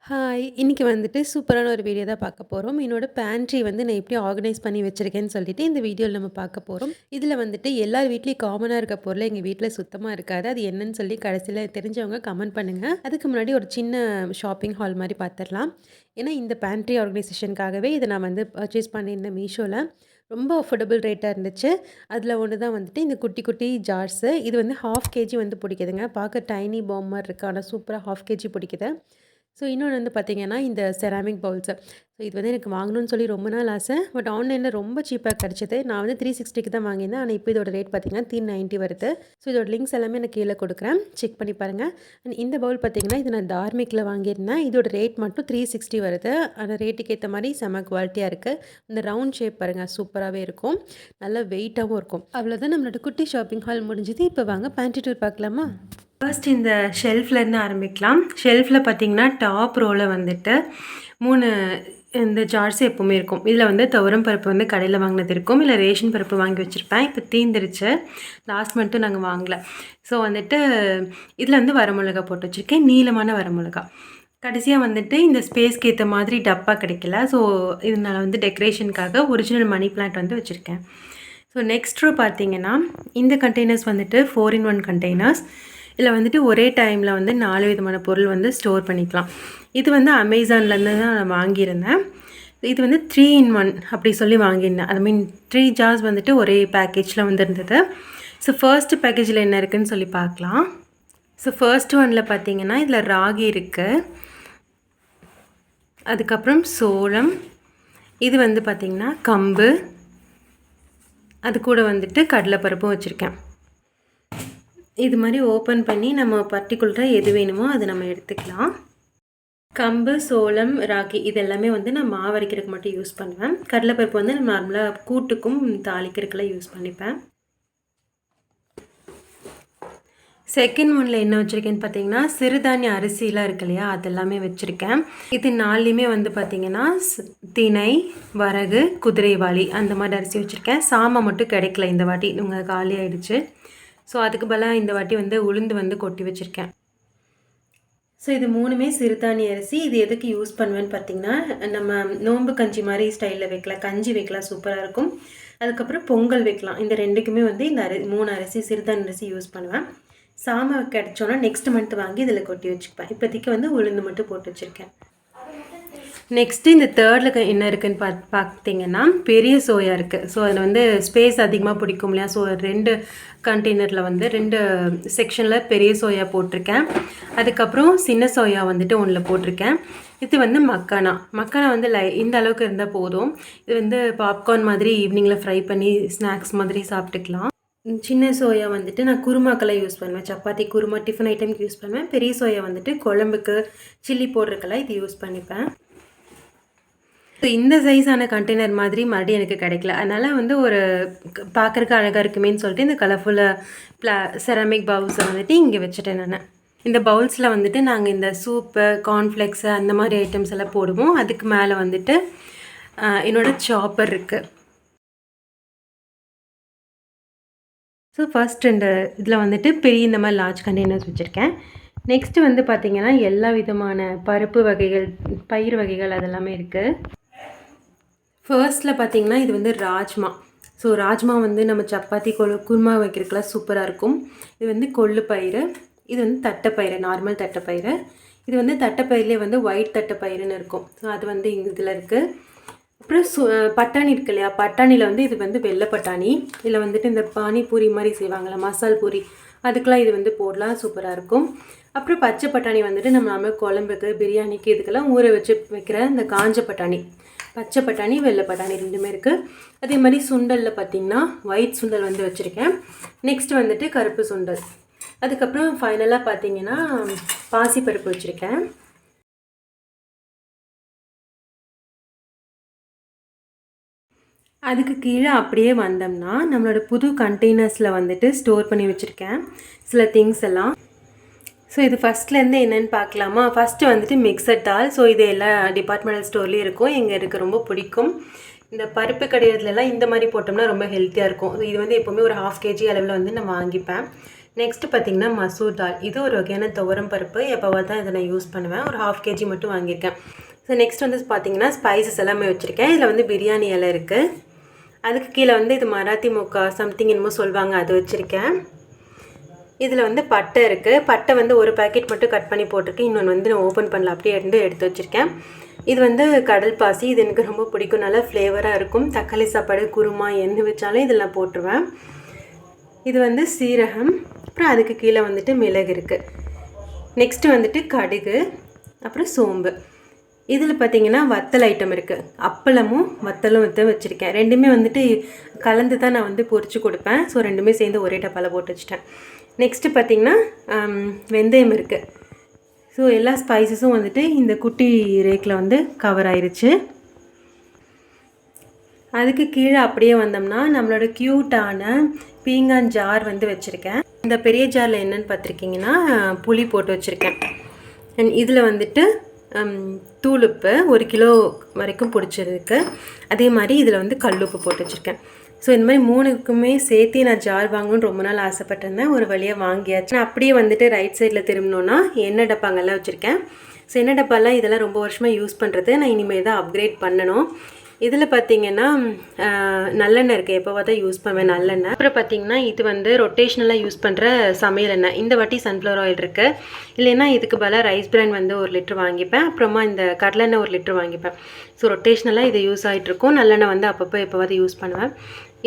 Hi! இன்னைக்கு வந்துட்டு சூப்பரான ஒரு வீடியோ தான் பார்க்க போறோம். என்னோட பேண்ட்ரி வந்து நான் எப்படி ஆர்கனைஸ் பண்ணி வச்சிருக்கேன்னு சொல்லிட்டு இந்த வீடியோல நம்ம பார்க்க போறோம். இதில வந்துட்டு எல்லார் வீட்லயும் காமனா இருக்க பொருள் எங்க வீட்ல சுத்தமா இருக்காது. அது என்னன்னு சொல்லி கடைசியில தெரிஞ்சவங்க கமெண்ட் பண்ணுங்க. அதுக்கு முன்னாடி ஒரு சின்ன ஷாப்பிங் ஹால் மாரி பார்த்துரலாம். ஏன்னா இந்த பேண்ட்ரி ஆர்கனைசேஷனுக்காகவே இத நான் வந்து பர்ச்சேஸ் பண்ணியிருந்தேன் மீஷோல. ரொம்ப அஃபோர்டபுள் ரேட்டா இருந்துச்சு. அதில ஒண்ணு தான் வந்துட்டு இந்த குட்டி குட்டி ஜார்ஸு. இது வந்து 1/2 கேஜி வந்து பிடிக்குதுங்க. பார்க்க டைனி பாம் மாரி இருக்கு. ஆனா சூப்பரா 1/2 கேஜி பிடிக்குது. ஸோ இன்னொன்னு வந்து பார்த்தீங்கன்னா, இந்த செராமிக் பவுல்ஸு. ஸோ இது வந்து எனக்கு வாங்கணும்னு சொல்லி ரொம்ப நாள் ஆசை. பட் ஆன்லைன்ல ரொம்ப சீப்பா கிடைச்சது. நான் வந்து 360க்கு தான் வாங்கியிருந்தேன். ஆனா இப்போ இதோட ரேட் பார்த்தீங்கன்னா 390 வருது. ஸோ இதோட லிங்க்ஸ் எல்லாமே நான் கீழ குடுக்குறேன். செக் பண்ணி பாருங்க. அண்ட் இந்த பவுல் பார்த்தீங்கன்னா, இது நான் தார்மிக்ல வாங்கியிருந்தேன். இதோட ரேட் மட்டும் 360 வருது. ஆனா ரேட்டுக்கு ஏத்த மாரி செம்ம குவாலிட்டியா இருக்கு. இந்த ரவுண்ட் ஷேப் பாருங்க சூப்பராவே இருக்கும். நல்ல வெயிட்டாவும் இருக்கும். அவ்வளோதான் நம்மளோட குட்டி ஷாப்பிங் ஹால் முடிஞ்சது. இப்போ வாங்க பேண்ட்ரி டூர் பார்க்கலாமா? ஃபர்ஸ்ட் இந்த ஷெல்ஃப்லேருந்து ஆரம்பிக்கலாம். ஷெல்ஃபில் பார்த்தீங்கன்னா, டாப் ரோல வந்துட்டு 3 இந்த ஜார்ஸ் எப்பவுமே இருக்கும். இதில வந்து துவரம் பருப்பு வந்து கடையில வாங்கினது இருக்கும். இல்ல ரேஷன் பருப்பு வாங்கி வச்சிருப்பேன். இப்போ தீந்துருச்சு. லாஸ்ட் மந்த்தும் நாங்க வாங்கல. ஸோ வந்துட்டு இதில வந்து வரமிளகா போட்டு வச்சிருக்கேன். நீளமான வரமிளகா. கடைசியா வந்துட்டு இந்த ஸ்பேஸ்க்கு ஏத்த மாதிரி டப்பா கிடைக்கல. ஸோ இதனால வந்து டெக்கரேஷனுக்காக ஒரிஜினல் மணி பிளான்ட் வந்து வச்சிருக்கேன். ஸோ நெக்ஸ்ட் ரோ பார்த்தீங்கன்னா, இந்த கண்டெய்னர்ஸ் வந்துட்டு 4 இன் 1 கண்டெய்னர்ஸ். இதில வந்துட்டு ஒரே டைமில் வந்து 4 விதமான பொருள் வந்து ஸ்டோர் பண்ணிக்கலாம். இது வந்து அமேசான்லேருந்து தான் நான் வாங்கியிருந்தேன். இது வந்து 3 இன் 1 அப்படி சொல்லி வாங்கியிருந்தேன். ஐ மீன் 3 ஜார்ஸ் வந்துட்டு ஒரே பேக்கேஜில் வந்திருந்தது. ஸோ ஃபர்ஸ்ட் பேக்கேஜில் என்ன இருக்குன்னு சொல்லி பார்க்கலாம். ஸோ ஃபர்ஸ்ட் ஒன்னில் பார்த்தீங்கன்னா, இதில் ராகி இருக்குது. அதுக்கப்புறம் சோளம். இது வந்து பார்த்தீங்கன்னா கம்பு. அது கூட வந்துட்டு கடலைப்பருப்பும் வச்சுருக்கேன். இது மாதிரி ஓப்பன் பண்ணி நம்ம பர்ட்டிகுலராக எது வேணுமோ அதை நம்ம எடுத்துக்கலாம். கம்பு, சோளம், ராகி இது எல்லாமே வந்து நான் மாவு அரைக்கிறதுக்கு மட்டும் யூஸ் பண்ணுவேன். கடலைப்பருப்பு வந்து நம்ம நார்மலாக கூட்டுக்கும் தாளிக்கிறதுக்கெல்லாம் யூஸ் பண்ணிப்பேன். செகண்ட் ஒன்னில் என்ன வச்சுருக்கேன்னு பார்த்தீங்கன்னா, சிறுதானிய அரிசிலாம் இருக்கு இல்லையா, அதெல்லாமே வச்சுருக்கேன். இது 4லேயுமே வந்து பார்த்தீங்கன்னா திணை, வரகு, குதிரைவாலி அந்த மாதிரி அரிசி வச்சுருக்கேன். சாமை மட்டும் கிடைக்கல இந்த வாட்டி, இவங்க காலி ஆகிடுச்சு. ஸோ அதுக்கு பதிலாக இந்த வாட்டி வந்து உளுந்து வந்து கொட்டி வச்சுருக்கேன். ஸோ இது 3மே சிறுதானிய அரிசி. இது எதுக்கு யூஸ் பண்ணுவேன்னு பார்த்தீங்கன்னா, நம்ம நோம்பு கஞ்சி மாதிரி ஸ்டைலில் வைக்கலாம், கஞ்சி வைக்கலாம், சூப்பராக இருக்கும். அதுக்கப்புறம் பொங்கல் வைக்கலாம். இந்த 2க்குமே வந்து இந்த 3 அரிசி சிறுதானிய அரிசி யூஸ் பண்ணுவேன். சாமை கிடைச்சோன்னா நெக்ஸ்ட் மந்த் வாங்கி இதில் கொட்டி வச்சுப்பேன். இப்போதைக்கு வந்து உளுந்து மட்டும் போட்டு வச்சுருக்கேன். நெக்ஸ்ட்டு இந்த தேர்டில் என்ன இருக்குதுன்னு பார்த்தீங்கன்னா, பெரிய சோயா இருக்குது. ஸோ அதில் வந்து ஸ்பேஸ் அதிகமாக பிடிக்கும் இல்லையா, ஸோ 2 கண்டெய்னரில் வந்து 2 செக்ஷனில் பெரிய சோயா போட்டிருக்கேன். அதுக்கப்புறம் சின்ன சோயா வந்துட்டு ஒன்றில் போட்டிருக்கேன். இது வந்து மக்கானா வந்து இந்த அளவுக்கு இருந்தால் போதும். இது வந்து பாப்கார்ன் மாதிரி ஈவினிங்கில் ஃப்ரை பண்ணி ஸ்நாக்ஸ் மாதிரி சாப்பிட்டுக்கலாம். சின்ன சோயா வந்துட்டு நான் குருமாக்கெல்லாம் யூஸ் பண்ணுவேன். சப்பாத்தி குருமா டிஃபன் ஐட்டம்க்கு யூஸ் பண்ணுவேன். பெரிய சோயா வந்துட்டு குழம்புக்கு சில்லி போடுறதுக்கெல்லாம் இது யூஸ் பண்ணிப்பேன். ஸோ இந்த சைஸான கண்டெய்னர் மாதிரி மறுபடியும் எனக்கு கிடைக்கல. அதனால் வந்து ஒரு பார்க்குறக்கு அழகாக இருக்குமேன்னு சொல்லிட்டு இந்த கலர்ஃபுல்லாக செராமிக் பவுல்ஸை வந்துட்டு இங்கே வச்சுட்டேன் நான். இந்த பவுல்ஸில் வந்துட்டு நாங்கள் இந்த சூப்பு, கார்ன்ஃப்ளெக்ஸு அந்த மாதிரி ஐட்டம்ஸ் எல்லாம் போடுவோம். அதுக்கு மேலே வந்துட்டு என்னோடய சாப்பர் இருக்குது. ஸோ ஃபர்ஸ்ட் இந்த இதில் வந்துட்டு பெரிய இந்த மாதிரி லார்ஜ் கண்டெய்னர்ஸ் வச்சுருக்கேன். நெக்ஸ்ட்டு வந்து பார்த்திங்கன்னா, எல்லா விதமான பருப்பு வகைகள், பயிர் வகைகள் அதெல்லாமே இருக்குது. ஃபர்ஸ்ட்டில் பார்த்திங்கன்னா, இது வந்து ராஜ்மா. ஸோ ராஜ்மா வந்து நம்ம சப்பாத்தி குருமா வைக்கிறதுக்கெலாம் சூப்பராக இருக்கும். இது வந்து கொள்ளு பயிறு. இது வந்து தட்டைப்பயிறு, நார்மல் தட்டைப்பயிறு. இது வந்து தட்டைப்பயிர்லேயே வந்து ஒயிட் தட்டைப்பயிறுன்னு இருக்கும். ஸோ அது வந்து இதில் இருக்குது. அப்புறம் பட்டாணி இருக்கு இல்லையா, பட்டாணியில் வந்து இது வந்து வெள்ளை பட்டாணி. இதில் வந்துட்டு இந்த பானிபூரி மாதிரி செய்வாங்களா, மசால் பூரி, அதுக்கெலாம் இது வந்து போடலாம், சூப்பராக இருக்கும். அப்புறம் பச்சை பட்டாணி வந்துட்டு நம்ம குழம்புக்கு, பிரியாணிக்கு இதுக்கெல்லாம் ஊற வச்சு வைக்கிற இந்த காஞ்ச பட்டாணி. பச்சை பட்டாணி, வெள்ளை பட்டாணி 2மே இருக்குது. அதே மாதிரி சுண்டலில் பார்த்திங்கன்னா ஒயிட் சுண்டல் வந்து வச்சுருக்கேன். நெக்ஸ்ட் வந்துட்டு கருப்பு சுண்டல். அதுக்கப்புறம் ஃபைனலாக பார்த்திங்கன்னா பாசிப்பருப்பு வச்சுருக்கேன். அதுக்கு கீழே அப்படியே வந்தோம்னா நம்மளோட புது கண்டெய்னர்ஸில் வந்துட்டு ஸ்டோர் பண்ணி வச்சுருக்கேன் சில திங்ஸ் எல்லாம். ஸோ இது ஃபஸ்ட்லேருந்து என்னென்னு பார்க்கலாமா. ஃபஸ்ட்டு வந்துட்டு மிக்சட் தால். ஸோ இது எல்லா டிபார்ட்மெண்டல் ஸ்டோர்லேயும் இருக்கும். எனக்கு ரொம்ப பிடிக்கும். இந்த பருப்பு கடையிறதுலலாம் இந்த மாதிரி போட்டோம்னா ரொம்ப ஹெல்த்தியாக இருக்கும். இது வந்து எப்போவுமே ஒரு 1/2 kg அளவில் வந்து நான் வாங்கிப்பேன். நெக்ஸ்ட்டு பார்த்திங்கன்னா மசூர் தால். இது ஒரு வகையான துவரம் பருப்பு. எப்போவாது தான் இதை நான் யூஸ் பண்ணுவேன். ஒரு 1/2 kg மட்டும் வாங்கியிருக்கேன். ஸோ நெக்ஸ்ட் வந்து பார்த்திங்கன்னா ஸ்பைசஸ் எல்லாமே வச்சுருக்கேன். இதில் வந்து பிரியாணி இலை இருக்குது. அதுக்கு கீழே வந்து இது மராத்தி முக்கா சம்திங் என்னமோ சொல்லுவாங்க, அது வச்சுருக்கேன். இதில் வந்து பட்டை இருக்குது. பட்டை வந்து ஒரு பேக்கெட் மட்டும் கட் பண்ணி போட்டிருக்கேன். இன்னொன்று வந்து நான் ஓப்பன் பண்ணல, அப்படியே எடுத்து வச்சுருக்கேன். இது வந்து கடல் பாசி. இது எனக்கு ரொம்ப பிடிக்கும், நல்லா ஃப்ளேவராக இருக்கும். தக்காளி சாப்பாடு, குருமா என்ன வச்சாலும் இதில் நான் போட்டுருவேன். இது வந்து சீரகம். அப்புறம் அதுக்கு கீழே வந்துட்டு மிளகு இருக்குது. நெக்ஸ்ட்டு வந்துட்டு கடுகு, அப்புறம் சோம்பு. இதில் பார்த்திங்கன்னா வத்தல் ஐட்டம் இருக்குது. அப்பளமும் வத்தலும் வச்சுருக்கேன். ரெண்டுமே வந்துட்டு கலந்து தான் நான் வந்து பொரித்து கொடுப்பேன். ஸோ ரெண்டுமே சேர்ந்து ஒரே டப்பாவில் போட்டு வச்சுட்டேன். நெக்ஸ்ட்டு பார்த்திங்கன்னா வெந்தயம் இருக்குது. ஸோ எல்லா ஸ்பைசஸும் வந்துட்டு இந்த குட்டி ரேக்கில் வந்து கவர் ஆயிடுச்சு. அதுக்கு கீழே அப்படியே வந்தோம்னா நம்மளோட க்யூட்டான பீங்கான் ஜார் வந்து வச்சுருக்கேன். இந்த பெரிய ஜாரில் என்னென்னு பார்த்துருக்கிங்கன்னா புளி போட்டு வச்சுருக்கேன். அண்ட் இதில் வந்துட்டு தூளுப்பு 1 கிலோ வரைக்கும் பிடிச்சிருக்கு. அதே மாதிரி இதில் வந்து கல்லுப்பு போட்டு வச்சுருக்கேன். ஸோ இந்த மாதிரி 3க்குமே சேர்த்து நான் ஜார் வாங்கணும்னு ரொம்ப நாள் ஆசைப்பட்டிருந்தேன். ஒரு வழியாக வாங்கியாச்சு. நான் அப்படியே வந்துட்டு ரைட் சைடில் திரும்பினோன்னா எண்ணெய் டப்பாங்கெல்லாம் வச்சுருக்கேன். ஸோ எண்ணெய் டப்பாலாம் இதெல்லாம் ரொம்ப வருஷமாக யூஸ் பண்ணுறது. நான் இனிமேல் தான் அப்கிரேட் பண்ணணும். இதில் பார்த்திங்கன்னா நல்லெண்ணெய் இருக்குது. எப்போவா தான் யூஸ் பண்ணுவேன் நல்லெண்ணெய். அப்புறம் பார்த்திங்கன்னா இது வந்து ரொட்டேஷ்னலாக யூஸ் பண்ணுற சமையல் எண்ணெய். இந்த வாட்டி சன்ஃப்ளவர் ஆயில் இருக்குது. இல்லைன்னா இதுக்கு பதிலாக ரைஸ் பிரான் வந்து 1 லிட்டர் வாங்கிப்பேன். அப்புறமா இந்த கடலெண்ணெய் 1 லிட்டர் வாங்கிப்பேன். ஸோ ரொட்டேஷ்னலாக இது யூஸ் ஆகிட்ருக்கும். நல்லெண்ணெய் வந்து அப்பப்போ எப்போவாது யூஸ் பண்ணுவேன்.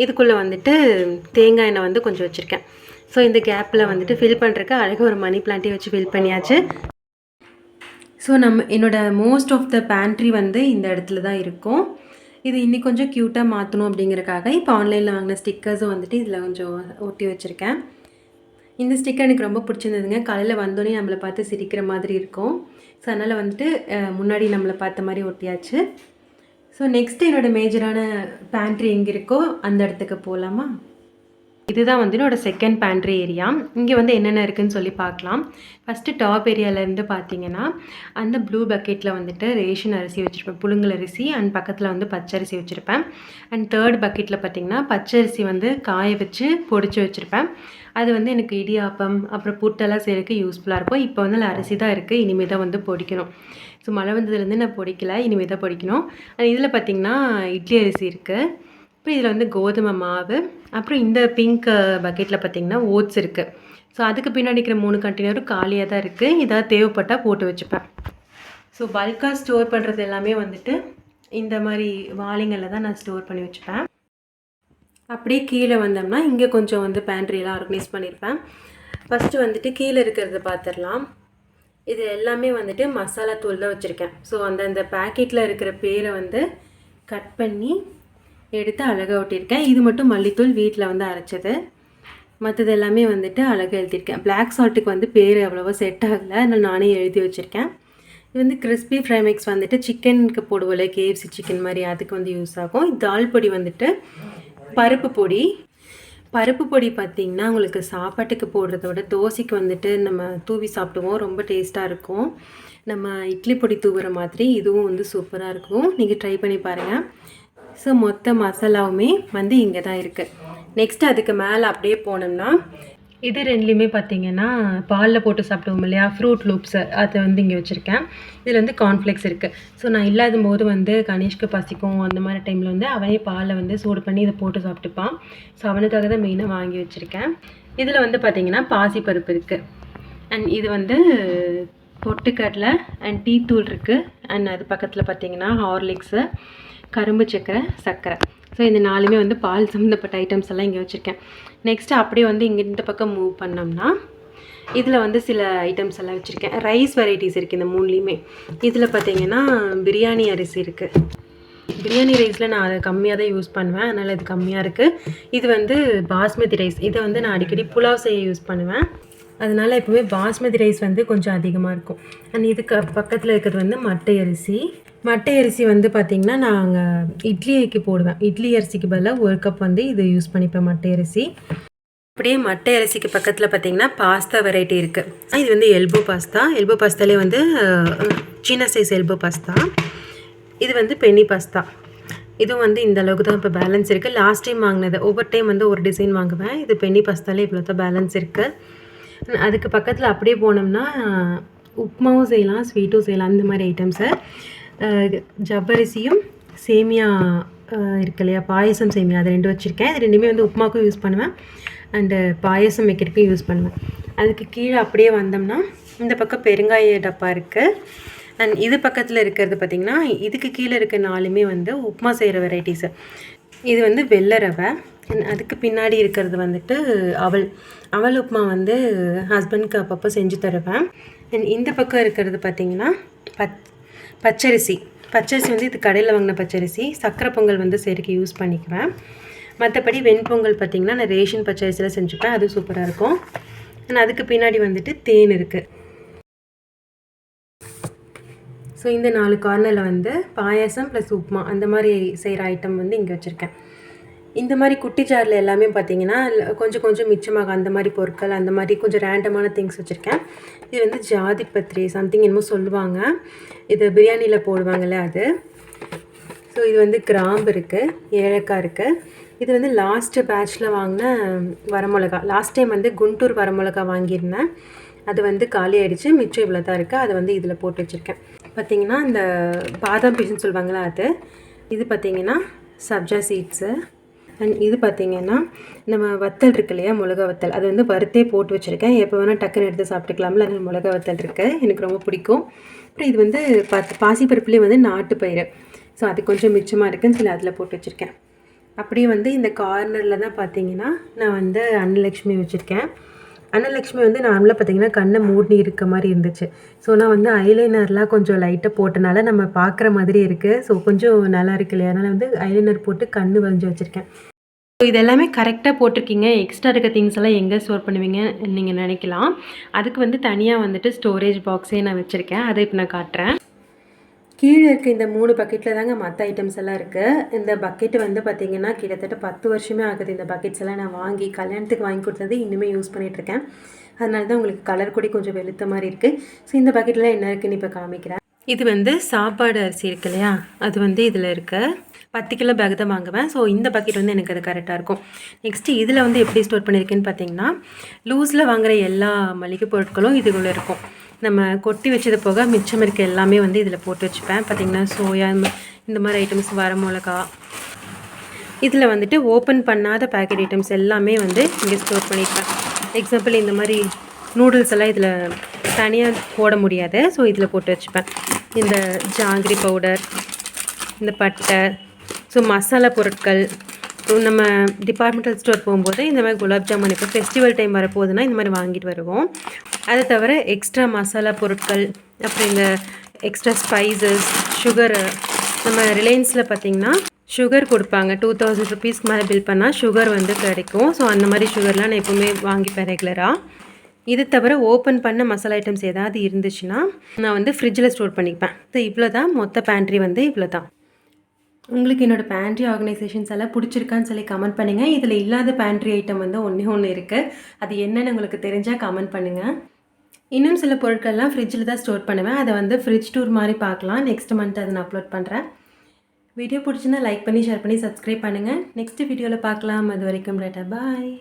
இதுக்குள்ளே வந்துட்டு தேங்காய் எண்ணெய் வந்து கொஞ்சம் வச்சுருக்கேன். ஸோ இந்த கேப்பில் வந்துட்டு ஃபில் பண்ணுறதுக்கு அழகாக ஒரு மணி பிளான்ட்டே வச்சு ஃபில் பண்ணியாச்சு. ஸோ என்னோடய மோஸ்ட் ஆஃப் த பேண்ட்ரி வந்து இந்த இடத்துல தான் இருக்கும். இது இன்னும் கொஞ்சம் க்யூட்டாக மாற்றணும் அப்படிங்கிறக்காக இப்போ ஆன்லைனில் வாங்கின ஸ்டிக்கர்ஸும் வந்துட்டு இதில் கொஞ்சம் ஒட்டி வச்சுருக்கேன். இந்த ஸ்டிக்கர் எனக்கு ரொம்ப பிடிச்சிருந்ததுங்க. காலையில் வந்தோடனே நம்மளை பார்த்து சிரிக்கிற மாதிரி இருக்கும். ஸோ அதனால் வந்துட்டு முன்னாடி நம்மளை பார்த்த மாதிரி ஒட்டியாச்சு. ஸோ நெக்ஸ்ட்டு என்னோடய மேஜரான பேண்ட்ரி எங்கே இருக்கோ அந்த இடத்துக்கு போகலாமா? இதுதான் வந்து என்னோடய செகண்ட் பேண்ட்ரி ஏரியா. இங்கே வந்து என்னென்ன இருக்குதுன்னு சொல்லி பார்க்கலாம். ஃபஸ்ட்டு டாப் ஏரியாவிலேருந்து பார்த்தீங்கன்னா அந்த ப்ளூ பக்கெட்டில் வந்துட்டு ரேஷன் அரிசி வச்சுருப்பேன், புழுங்கல் அரிசி. அண்ட் பக்கத்தில் வந்து பச்சரிசி வச்சுருப்பேன். அண்ட் தேர்ட் பக்கெட்டில் பார்த்திங்கன்னா பச்சரிசி வந்து காய வச்சு பொடிச்சு வச்சுருப்பேன். அது வந்து எனக்கு இடியாப்பம் அப்புறம் புட்டெல்லாம் செய்யறதுக்கு யூஸ்ஃபுல்லாக இருக்கும். இப்போ வந்து அரிசி தான் இருக்குது, இனிமேல் தான் வந்து பொடிக்கணும். ஸோ மழை வந்ததுலேருந்து நான் பொடிக்கலை, இனிமேல் தான் பொடிக்கணும். இதில் பார்த்திங்கன்னா இட்லி அரிசி இருக்குது. அப்புறம் இதில் வந்து கோதுமை மாவு. அப்புறம் இந்த பிங்க் பக்கெட்டில் பார்த்திங்கன்னா ஓட்ஸ் இருக்குது. ஸோ அதுக்கு பின்னாடி இருக்கிற 3 கண்டெய்னரும் காலியாக தான் இருக்குது. ஏதாவது தேவைப்பட்டால் போட்டு வச்சுப்பேன். ஸோ பல்காக ஸ்டோர் பண்ணுறது எல்லாமே வந்துட்டு இந்த மாதிரி வாளிங்களில் தான் நான் ஸ்டோர் பண்ணி வச்சுப்பேன். அப்படியே கீழே வந்தோம்னா இங்கே கொஞ்சம் வந்து பேண்ட்ரியெலாம் ஆர்கனைஸ் பண்ணியிருப்பேன். ஃபஸ்ட்டு வந்துட்டு கீழே இருக்கிறத பார்த்துடலாம். இது எல்லாமே வந்துட்டு மசாலா தூள் தான் வச்சுருக்கேன். ஸோ அந்த பேக்கெட்டில் இருக்கிற பேரை வந்து கட் பண்ணி எடுத்து அழகாக ஒட்டியிருக்கேன். இது மட்டும் மல்லித்தூள் வீட்டில் வந்து அரைச்சது. மற்றது எல்லாமே வந்துட்டு அழகாக எழுதியிருக்கேன். பிளாக் சால்ட்டுக்கு வந்து பேர் அவ்வளோவா செட் ஆகலை, அதனால் நானே எழுதி வச்சுருக்கேன். இது வந்து கிறிஸ்பி ஃப்ரை மிக்ஸ் வந்துட்டு சிக்கனுக்கு போடுவோம்ல, KFC சிக்கன் மாதிரி, அதுக்கு வந்து யூஸ் ஆகும். தால் பொடி வந்துட்டு பருப்பு பொடி. பருப்பு பொடி பார்த்திங்கன்னா உங்களுக்கு சாப்பாட்டுக்கு போடுறத விட தோசைக்கு வந்துட்டு நம்ம தூவி சாப்பிடுவோம், ரொம்ப டேஸ்ட்டாக இருக்கும். நம்ம இட்லி பொடி தூவுற மாதிரி இதுவும் வந்து சூப்பராக இருக்கும். நீங்கள் ட்ரை பண்ணி பாருங்கள். ஸோ மொத்த மசாலாவுமே வந்து இங்கே தான் இருக்குது. நெக்ஸ்ட்டு அதுக்கு மேலே அப்படியே போனோம்னா இது ரெண்டுலேயுமே பார்த்திங்கன்னா பாலில் போட்டு சாப்பிடுவோம் இல்லையா, ஃப்ரூட் லூப்ஸு, அதை வந்து இங்கே வச்சுருக்கேன். இதில் வந்து கார்ன்ஃப்ளெக்ஸ் இருக்குது. ஸோ நான் இல்லாத போது வந்து கணேஷ்க்கு பசிக்கும், அந்த மாதிரி டைமில் வந்து அவனே பாலில் வந்து சூடு பண்ணி இதை போட்டு சாப்பிட்டுப்பான். ஸோ அவனுக்காக தான் மெயினாக வாங்கி வச்சுருக்கேன். இதில் வந்து பார்த்திங்கன்னா பாசிப்பருப்பு இருக்குது. அண்ட் இது வந்து பொட்டுக்கடலை அண்ட் டீ தூள் இருக்குது. அண்ட் அது பக்கத்தில் பார்த்திங்கன்னா ஹார்லிக்ஸு, கரும்பு சர்க்கரை. ஸோ இந்த 4மே வந்து பால் சம்மந்தப்பட்ட ஐட்டம்ஸ் எல்லாம் இங்கே வச்சுருக்கேன். நெக்ஸ்ட்டு அப்படியே வந்து இங்கே இந்த பக்கம் மூவ் பண்ணோம்னா இதில் வந்து சில ஐட்டம்ஸ் எல்லாம் வச்சுருக்கேன். ரைஸ் வெரைட்டிஸ் இருக்குது இந்த 3லேயுமே. இதில் பார்த்திங்கன்னா பிரியாணி அரிசி இருக்குது. பிரியாணி ரைஸில் நான் அதை கம்மியாக தான் யூஸ் பண்ணுவேன், அதனால் இது கம்மியாக இருக்குது. இது வந்து பாஸ்மதி ரைஸ். இதை வந்து நான் அடிக்கடி புலாவ் செய்ய யூஸ் பண்ணுவேன். அதனால் எப்போவுமே பாஸ்மதி ரைஸ் வந்து கொஞ்சம் அதிகமாக இருக்கும். அண்ட் இதுக்கு பக்கத்தில் இருக்கிறது வந்து மட்டை அரிசி. மட்டை அரிசி வந்து பார்த்திங்கன்னா நாங்கள் இட்லிக்கு போடுவேன். இட்லி அரிசிக்கு பதிலாக 1 கப் வந்து இது யூஸ் பண்ணிப்பேன் மட்டை அரிசி. அப்படியே மட்டை அரிசிக்கு பக்கத்தில் பார்த்திங்கன்னா பாஸ்தா வெரைட்டி இருக்குது. இது வந்து எல்போ பாஸ்தா. எல்போ பாஸ்தாலே வந்து சின்ன சைஸ் எல்போ பாஸ்தா. இது வந்து பெனி பாஸ்தா. இதுவும் வந்து இந்த அளவுக்கு தான் இப்போ பேலன்ஸ் இருக்குது. லாஸ்ட் டைம் வாங்கினது, ஒவ்வொரு டைம் வந்து ஒரு டிசைன் வாங்குவேன். இது பெனி பாஸ்தாலே இவ்வளோ தான் பேலன்ஸ் இருக்குது. அதுக்கு பக்கத்தில் அப்படியே போனோம்னா உப்புமாவும் செய்யலாம், ஸ்வீட்டும் செய்யலாம். அந்த மாதிரி ஐட்டம்ஸை ஜவ்வரிசியும் சேமியா இருக்கு இல்லையா, பாயசம் சேமியா, அது 2 வச்சுருக்கேன். இது 2மே வந்து உப்புமாவுக்கும் யூஸ் பண்ணுவேன் அண்டு பாயசம் வைக்கிறதுக்கும் யூஸ் பண்ணுவேன். அதுக்கு கீழே அப்படியே வந்தோம்னா இந்த பக்கம் பெருங்காய டப்பா இருக்குது. அண்ட் இது பக்கத்தில் இருக்கிறது பார்த்திங்கன்னா இதுக்கு கீழே இருக்க 4மே வந்து உப்புமா செய்கிற வெரைட்டிஸு. இது வந்து வெள்ளை ரவை. அதுக்கு பின்னாடி இருக்கிறது வந்துட்டு அவல் உப்புமா வந்து ஹஸ்பண்ட்க்கு அப்பப்போ செஞ்சு தருவேன். அண்ட் இந்த பக்கம் இருக்கிறது பார்த்திங்கன்னா பச்சரிசி வந்து இது கடையில் வாங்கின பச்சரிசி. சக்கரை பொங்கல் வந்து செய்கிறதுக்கு யூஸ் பண்ணிக்குவேன். மற்றபடி வெண்பொங்கல் பார்த்திங்கன்னா நான் ரேஷன் பச்சரிசியில் செஞ்சுப்பேன், அது சூப்பராக இருக்கும். அண்ட் அதுக்கு பின்னாடி வந்துட்டு தேன் இருக்குது. ஸோ இந்த 4 கார்னரில் வந்து பாயாசம் ப்ளஸ் உப்புமா அந்த மாதிரி செய்கிற ஐட்டம் வந்து இங்கே வச்சுருக்கேன். இந்த மாதிரி குட்டி ஜாரில் எல்லாமே பார்த்திங்கன்னா கொஞ்சம் மிச்சமாக அந்த மாதிரி பொருட்கள், அந்த மாதிரி கொஞ்சம் ரேண்டமான திங்ஸ் வச்சுருக்கேன். இது வந்து ஜாதிபத்திரி சம்திங் என்னமோ சொல்லுவாங்க, இது பிரியாணியில் போடுவாங்கள்ல அது. ஸோ இது வந்து கிராம்பு இருக்குது, ஏலக்காய் இருக்குது. இது வந்து லாஸ்ட்டு பேட்சில் வாங்கின வரமிளகா. லாஸ்ட் டைம் வந்து குண்டூர் வரமிளகா வாங்கியிருந்தேன், அது வந்து காலி ஆகிடுச்சு. மிச்சம் இவ்வளோ தான் இருக்குது. அதை வந்து இதில் போட்டு வச்சுருக்கேன். பார்த்திங்கன்னா இந்த பாதாம் பீஸ்ன்னு சொல்லுவாங்களா அது. இது பார்த்திங்கன்னா சப்ஜா சீட்ஸு. அண்ட் இது பார்த்திங்கன்னா நம்ம வத்தல் இருக்கு இல்லையா, மிளகா வத்தல், அது வந்து வறுத்தே போட்டு வச்சுருக்கேன். எப்போ வேணால் டக்குன்னு எடுத்து சாப்பிட்டுக்கலாம்ல, அது மிளகா வத்தல் இருக்குது, எனக்கு ரொம்ப பிடிக்கும். அப்புறம் இது வந்து பாசிப்பருப்புலேயே வந்து நாட்டு பயிறு. ஸோ அது கொஞ்சம் மிச்சமாக இருக்குதுன்னு சொல்லி அதில் போட்டு வச்சுருக்கேன். அப்படியே வந்து இந்த கார்னரில் தான் பார்த்திங்கன்னா நான் வந்து அன்னலக்ஷ்மி வச்சுருக்கேன். அன்னலக்ஷ்மி வந்து நார்மலாக பார்த்திங்கன்னா கண்ணை மூடி இருக்க மாதிரி இருந்துச்சு. ஸோ நான் வந்து ஐலைனர்லாம் கொஞ்சம் லைட்டாக போட்டனால நம்ம பார்க்குற மாதிரி இருக்குது. ஸோ கொஞ்சம் நல்லா இருக்கு இல்லையா, அதனால் வந்து ஐலைனர் போட்டு கண் வரைஞ்சி வச்சுருக்கேன். ஸோ இது எல்லாமே கரெக்டாக போட்டிருக்கீங்க. எக்ஸ்ட்ரா இருக்க திங்ஸ் எல்லாம் எங்கே ஸ்டோர் பண்ணுவீங்க நீங்கள் நினைக்கலாம். அதுக்கு வந்து தனியாக வந்துட்டு ஸ்டோரேஜ் பாக்ஸே நான் வச்சுருக்கேன், அதை இப்போ நான் காட்டுறேன். கீழே இருக்க இந்த 3 பக்கெட்டில் தாங்க மற்ற ஐட்டம்ஸ் எல்லாம் இருக்குது. இந்த பக்கெட்டு வந்து பார்த்திங்கன்னா கிட்டத்தட்ட 10 வருஷமே ஆகுது. இந்த பக்கெட்ஸ் எல்லாம் நான் வாங்கி கல்யாணத்துக்கு வாங்கி கொடுத்தது இன்னுமே யூஸ் பண்ணிகிட்ருக்கேன். அதனால தான் உங்களுக்கு கலர் கூட கொஞ்சம் வெளுத்த மாதிரி இருக்குது. ஸோ இந்த பக்கெட்டில் என்ன இருக்குதுன்னு இப்போ காமிக்கிறேன். இது வந்து சாப்பாடு அரிசி இருக்கு இல்லையா, அது வந்து இதில் இருக்குது. 10 கிலோ பேக் தான் வாங்குவேன். ஸோ இந்த பக்கெட் வந்து எனக்கு அது கரெக்டாக இருக்கும். நெக்ஸ்ட்டு இதில் வந்து எப்படி ஸ்டோர் பண்ணியிருக்கேன்னு பார்த்தீங்கன்னா லூஸில் வாங்குகிற எல்லா மளிகை பொருட்களும் இதுக்குள்ளே இருக்கும். நம்ம கொட்டி வச்சது போக மிச்சம் இருக்க எல்லாமே வந்து இதில் போட்டு வச்சுப்பேன். பார்த்திங்கன்னா சோயா இந்த மாதிரி ஐட்டம்ஸ், வரமிளகா, இதில் வந்துட்டு ஓப்பன் பண்ணாத பேக்கெட் ஐட்டம்ஸ் எல்லாமே வந்து இங்கே ஸ்டோர் பண்ணியிருப்பேன். எக்ஸாம்பிள் இந்த மாதிரி நூடுல்ஸ் எல்லாம் இதில் தனியாக போட முடியாது, ஸோ இதில் போட்டு வச்சுப்பேன். இந்த ஜாங்கிரி பவுடர், இந்த பட்டை, ஸோ மசாலா பொருட்கள். நம்ம டிபார்ட்மெண்டல் ஸ்டோர் போகும்போது இந்த மாதிரி குலாப் ஜாமுன் இப்போ ஃபெஸ்டிவல் டைம் வரப்போகுதுன்னா இந்த மாதிரி வாங்கிட்டு வருவோம். அதை தவிர எக்ஸ்ட்ரா மசாலா பொருட்கள், அப்புறம் இந்த எக்ஸ்ட்ரா ஸ்பைசஸ், சுகரு. நம்ம ரிலையன்ஸில் பார்த்திங்கன்னா சுகர் கொடுப்பாங்க. 2000 ருபீஸ்க்கு மேலே பில் பண்ணால் சுகர் வந்து கிடைக்கும். ஸோ அந்த மாதிரி சுகர்லாம் நான் எப்போவுமே வாங்கிப்பேன் ரெகுலராக. இது தவிர ஓப்பன் பண்ண மசாலா ஐட்டம்ஸ் ஏதாவது இருந்துச்சுன்னா நான் வந்து ஃப்ரிட்ஜில் ஸ்டோர் பண்ணிப்பேன். ஸோ இவ்வளோ தான் மொத்த பேண்ட்ரி வந்து இவ்வளோ தான். உங்களுக்கு என்னோடய பேண்ட்ரி ஆர்கனைசேஷன்ஸ் எல்லாம் பிடிச்சிருக்கான்னு சொல்லி கமெண்ட் பண்ணுங்கள். இதில் இல்லாத பேண்ட்ரி ஐட்டம் வந்து ஒன்று இருக்குது. அது என்னென்னு உங்களுக்கு தெரிஞ்சால் கமெண்ட் பண்ணுங்கள். இன்னும் சில பொருட்கள்லாம் ஃப்ரிட்ஜில் தான் ஸ்டோர் பண்ணுவேன். அதை வந்து ஃப்ரிட்ஜ் டூர் மாதிரி பார்க்கலாம். நெக்ஸ்ட் மந்த் அதை நான் அப்லோட் பண்ணுறேன். வீடியோ பிடிச்சிருந்தா லைக் பண்ணி, ஷேர் பண்ணி, சப்ஸ்கிரைப் பண்ணுங்கள். நெக்ஸ்ட் வீடியோவில் பார்க்கலாம். அது வரைக்கும் டாட்டா, பாய்.